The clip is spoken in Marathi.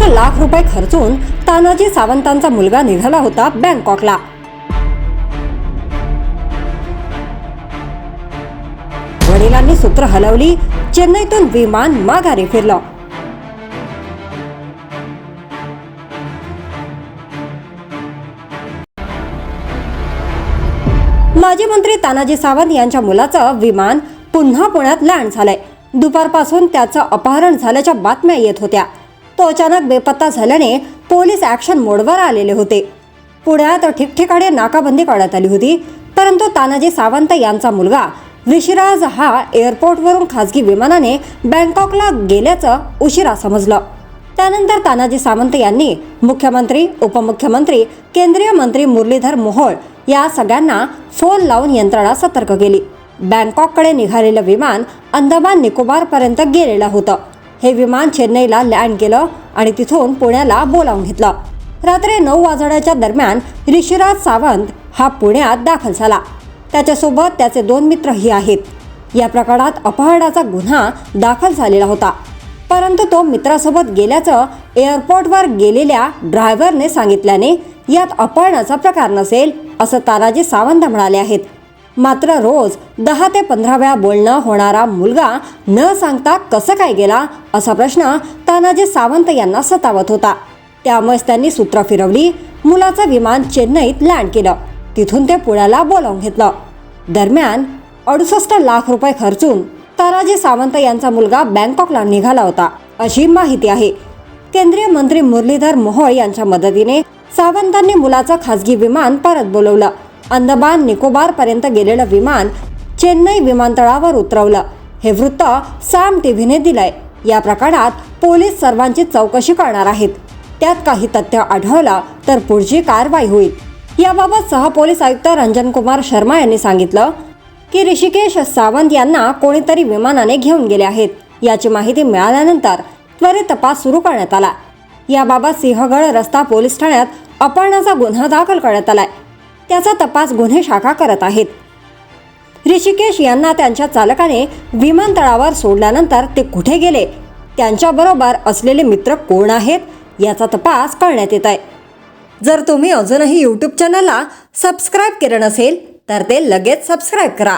लाख रुपये खर्चून तानाजी सावंतांचा मुलगा निघाला होता बँकॉकला। वडिलांनी सूत्र हलवली, चेन्नईतून विमान माघारी फिरलं। माजी मंत्री तानाजी सावंत यांच्या मुलाचं विमान पुन्हा पुण्यात लँड झालंय। दुपारपासून त्याचं अपहरण झाल्याच्या बातम्या येत होत्या। तो अचानक बेपत्ता झाल्याने पोलीस ॲक्शन मोडवर आलेले होते। पुण्यात ठिकठिकाणी नाकाबंदी करण्यात आली होती, परंतु तानाजी सावंत यांचा मुलगा ऋषिराज हा एअरपोर्टवरून खासगी विमानाने बँकॉकला गेल्याचं उशिरा समजलं। त्यानंतर तानाजी सावंत यांनी मुख्यमंत्री, उपमुख्यमंत्री, केंद्रीय मंत्री मुरलीधर मोहोळ या सगळ्यांना फोन लावून यंत्रणा सतर्क केली। बँकॉककडे निघालेलं विमान अंदमान निकोबार पर्यंत गेलेलं होतं। हे विमान चेन्नईला लँड केलं आणि तिथून पुण्याला बोलावून घेतलं। रात्री 9 वाजण्याच्या दरम्यान ऋषिराज सावंत हा पुण्यात दाखल झाला। त्याच्यासोबत त्याचे 2 मित्रही आहेत। या प्रकरणात अपहरणाचा गुन्हा दाखल झालेला होता, परंतु तो मित्रासोबत गेल्याचं एअरपोर्टवर गेलेल्या ड्रायव्हरने सांगितल्याने यात अपहरणाचा प्रकार नसेल असं तानाजी सावंत म्हणाले आहेत। मात्र रोज 10 ते 15 वेळा बोलणं होणारा मुलगा न सांगता कसं काय गेला असा प्रश्न तानाजी सावंत यांना सतावत होता। त्यामुळेच त्यांनी सूत्र फिरवली, मुलाचं विमान चेन्नईत लँड केलं, तिथून ते पुण्याला बोलावून घेतलं। दरम्यान 68 लाख रुपये खर्चून तानाजी सावंत यांचा मुलगा बँकॉकला निघाला होता अशी माहिती आहे। केंद्रीय मंत्री मुरलीधर मोहोळ यांच्या मदतीने सावंतांनी मुलाचं खासगी विमान परत बोलवलं। अंदमान निकोबार पर्यंत गेलेलं विमान चेन्नई विमानतळावर उतरवलं। हे वृत्त साम टीव्हीने दिलंय। या प्रकरणात पोलीस सर्वांची चौकशी करणार आहेत। त्यात काही तथ्य आढळलं तर पुढची कारवाई होईल। याबाबत सहपोलीस आयुक्त रंजन कुमार शर्मा यांनी सांगितलं की ऋषिकेश सावंत यांना कोणीतरी विमानाने घेऊन गेले आहेत। याची माहिती मिळाल्यानंतर त्वरित तपास सुरू करण्यात आला। याबाबत सिंहगड रस्ता पोलीस ठाण्यात अपहरणाचा गुन्हा दाखल करण्यात आलाय। त्याचा तपास गुन्हे शाखा करत आहेत। ऋषिकेश यांना त्यांच्या चालकाने विमानतळावर सोडल्यानंतर ते कुठे गेले, त्यांच्याबरोबर असलेले मित्र कोण आहेत याचा तपास करण्यात येत आहे। जर तुम्ही अजूनही YouTube चॅनलला सबस्क्राईब केलं नसेल तर ते लगेच सबस्क्राईब करा।